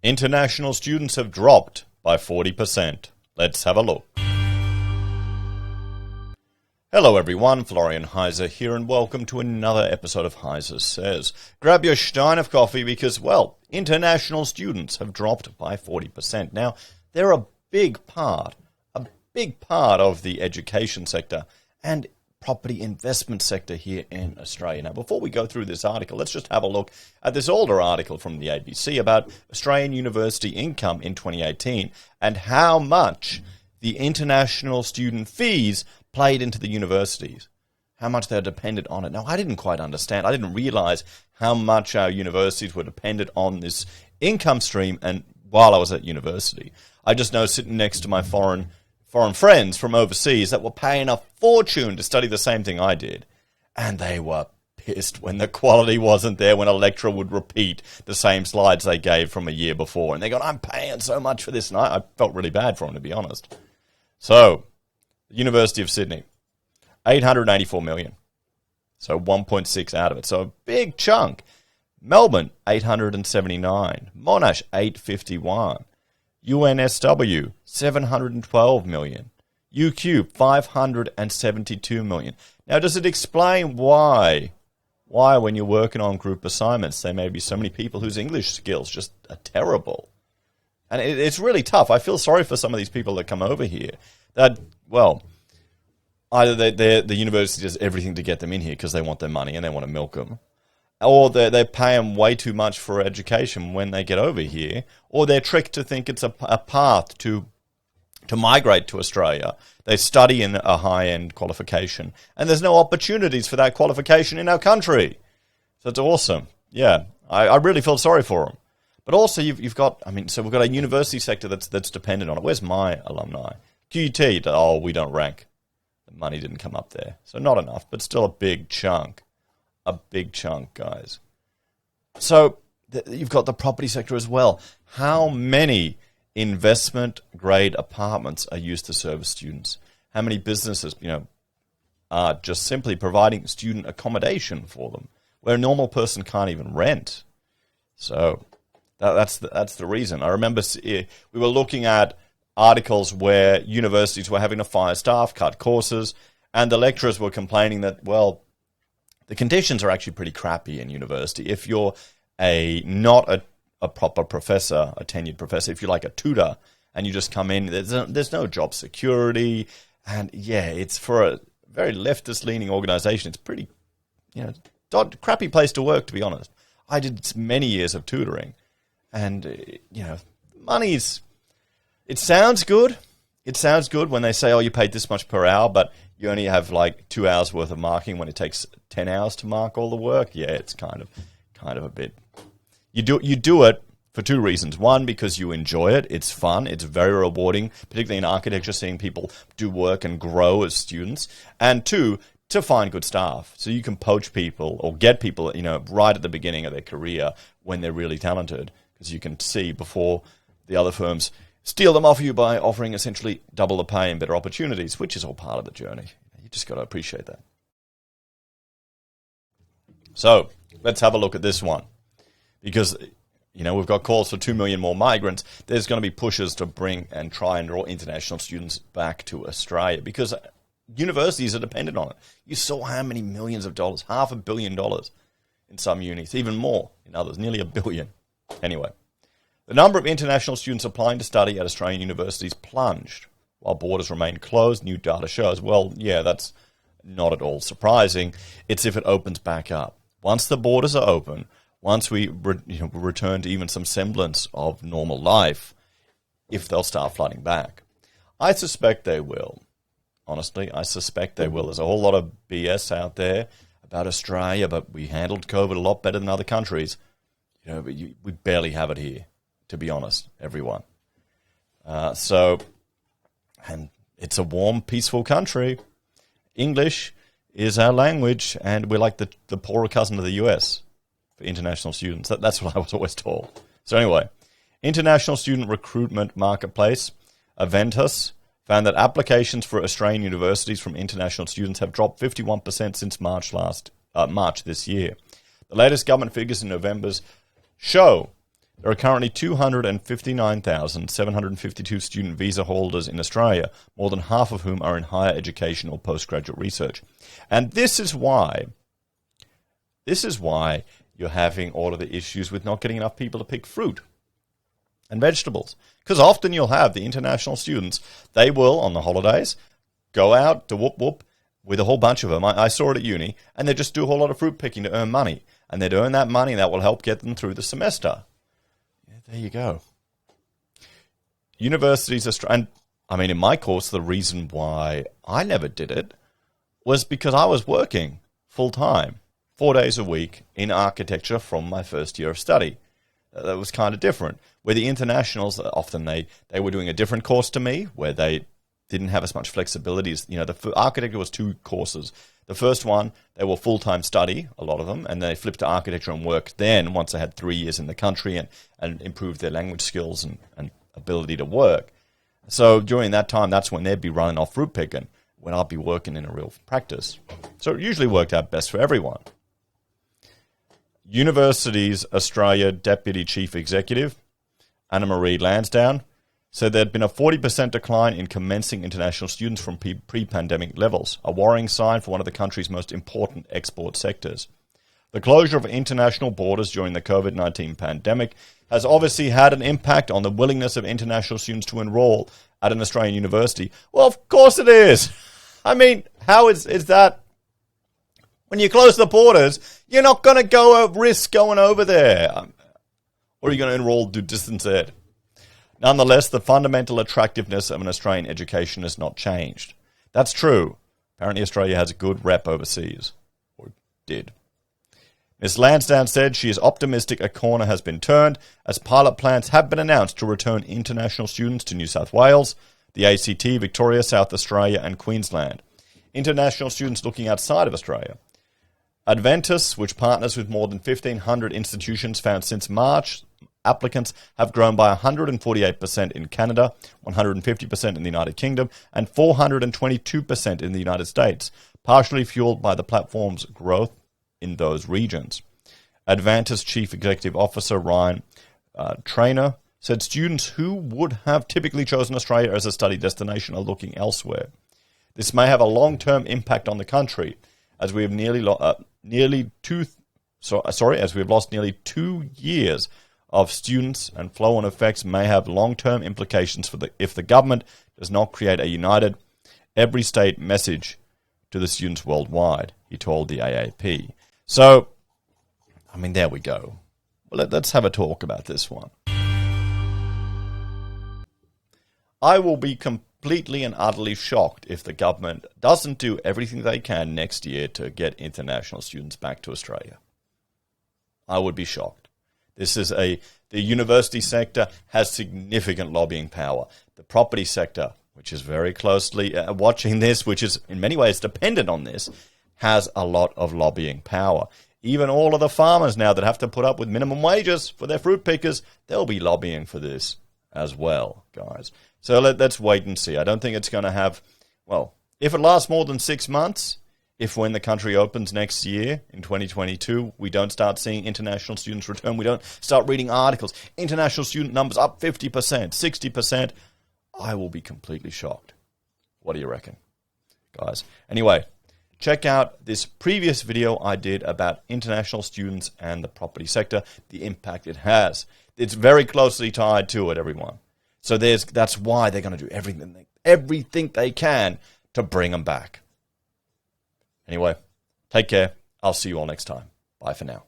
International students have dropped by 40%. Let's have a look. Hello everyone, Florian.Heise here, and welcome to another episode of HeiseSays. Grab your stein of coffee because, well, international students have dropped by 40%. Now, they're a big part of the education sector and property investment sector here in Australia. Now, before we go through this article, let's just have a look at this older article from the ABC about Australian university income in 2018 and how much the international student fees played into the universities, how much they're dependent on it. Now, I didn't quite understand. I didn't realize how much our universities were dependent on this income stream and while I was at university. I just know sitting next to my foreign friends from overseas that were paying a fortune to study the same thing I did. And they were pissed when the quality wasn't there, when a lecturer would repeat the same slides they gave from a year before. And they go, I'm paying so much for this. And I felt really bad for them, to be honest. So, the University of Sydney, 884 million. So 1.6 out of it. So a big chunk. Melbourne, 879. Monash, 851. UNSW, 712 million. UQ, 572 million. Now, does it explain why when you're working on group assignments, there may be so many people whose English skills just are terrible? And it's really tough. I feel sorry for some of these people that come over here. That, well, either the university does everything to get them in here because they want their money and they want to milk them, or they pay them way too much for education when they get over here, or they're tricked to think it's a path to migrate to Australia. They study in a high-end qualification, and there's no opportunities for that qualification in our country. So it's awesome. Yeah, I really feel sorry for them. But also you've got, so we've got a university sector that's dependent on it. Where's my alumni? QUT, oh, we don't rank. The money didn't come up there. So not enough, but still a big chunk. A big chunk, guys. So you've got the property sector as well. How many investment-grade apartments are used to service students? How many businesses, are just simply providing student accommodation for them, where a normal person can't even rent? So that's the reason. I remember we were looking at articles where universities were having to fire staff, cut courses, and the lecturers were complaining that, well, the conditions are actually pretty crappy in university. If you're not a proper professor, a tenured professor, if you're like a tutor and you just come in, there's no job security. And yeah, it's for a very leftist-leaning organization. It's pretty, crappy place to work, to be honest. I did many years of tutoring. And, money's... It sounds good. It sounds good when they say, oh, you paid this much per hour, but you only have like 2 hours worth of marking when it takes 10 hours to mark all the work. Yeah, it's kind of a bit. You do it for two reasons. One, because you enjoy it. It's fun. It's very rewarding, particularly in architecture, seeing people do work and grow as students. And two, to find good staff. So you can poach people or get people, right at the beginning of their career when they're really talented, because you can see before the other firms steal them off you by offering essentially double the pay and better opportunities, which is all part of the journey. You just got to appreciate that. So let's have a look at this one. Because, we've got calls for 2 million more migrants. There's going to be pushes to bring and try and draw international students back to Australia because universities are dependent on it. You saw how many millions of dollars, $500 million in some unis, even more in others, nearly $1 billion. Anyway. The number of international students applying to study at Australian universities plunged while borders remained closed. New data shows, well, yeah, that's not at all surprising. It's if it opens back up. Once the borders are open, once we return to even some semblance of normal life, if they'll start flooding back. I suspect they will. Honestly, I suspect they will. There's a whole lot of BS out there about Australia, but we handled COVID a lot better than other countries. But we barely have it here, to be honest, everyone. And it's a warm, peaceful country. English is our language, and we're like the poorer cousin of the US for international students. That's what I was always told. So anyway, international student recruitment marketplace, Aventus, found that applications for Australian universities from international students have dropped 51% since March this year. The latest government figures in November's show There are currently 259,752 student visa holders in Australia, more than half of whom are in higher education or postgraduate research. And this is why you're having all of the issues with not getting enough people to pick fruit and vegetables. Because often you'll have the international students, they will, on the holidays, go out to whoop-whoop with a whole bunch of them. I saw it at uni, and they just do a whole lot of fruit picking to earn money. And they'd earn that money, and that will help get them through the semester. Yeah, there you go. Universities are... And, I mean, in my course, the reason why I never did it was because I was working full-time, 4 days a week in architecture from my first year of study. That was kind of different. Where the internationals, often they were doing a different course to me, where they didn't have as much flexibility. The architecture was 2 courses. The first one, they were full-time study, a lot of them, and they flipped to architecture and worked then once they had 3 years in the country and improved their language skills and ability to work. So during that time, that's when they'd be running off fruit picking, when I'd be working in a real practice. So it usually worked out best for everyone. Universities Australia Deputy Chief Executive, Anna Marie Lansdowne, said there had been a 40% decline in commencing international students from pre-pandemic levels, a worrying sign for one of the country's most important export sectors. The closure of international borders during the COVID-19 pandemic has obviously had an impact on the willingness of international students to enroll at an Australian university. Well, of course it is. I mean, how is that? When you close the borders, you're not going to risk going over there. Or are you going to enroll to distance ed? Nonetheless, the fundamental attractiveness of an Australian education has not changed. That's true. Apparently Australia has a good rep overseas. Or did. Ms. Lansdowne said she is optimistic a corner has been turned as pilot plans have been announced to return international students to New South Wales, the ACT, Victoria, South Australia and Queensland. International students looking outside of Australia. Adventus, which partners with more than 1,500 institutions, found since March, applicants have grown by 148% in Canada, 150% in the United Kingdom, and 422% in the United States, partially fueled by the platform's growth in those regions. Adventus Chief Executive Officer Ryan Trainer said students who would have typically chosen Australia as a study destination are looking elsewhere. This may have a long-term impact on the country, as we have lost nearly 2 years of students, and flow-on effects may have long-term implications if the government does not create a united, every-state message to the students worldwide, he told the AAP. So, I mean, there we go. Well, let's have a talk about this one. I will be completely and utterly shocked if the government doesn't do everything they can next year to get international students back to Australia. I would be shocked. The university sector has significant lobbying power. The property sector, which is very closely watching this, which is in many ways dependent on this, has a lot of lobbying power. Even all of the farmers now that have to put up with minimum wages for their fruit pickers, they'll be lobbying for this as well, guys. So let's wait and see. I don't think it's going to have, well, if it lasts more than 6 months, if when the country opens next year, in 2022, we don't start seeing international students return, we don't start reading articles, international student numbers up 50%, 60%, I will be completely shocked. What do you reckon, guys? Anyway, check out this previous video I did about international students and the property sector, the impact it has. It's very closely tied to it, everyone. So that's why they're going to do everything they can to bring them back. Anyway, take care. I'll see you all next time. Bye for now.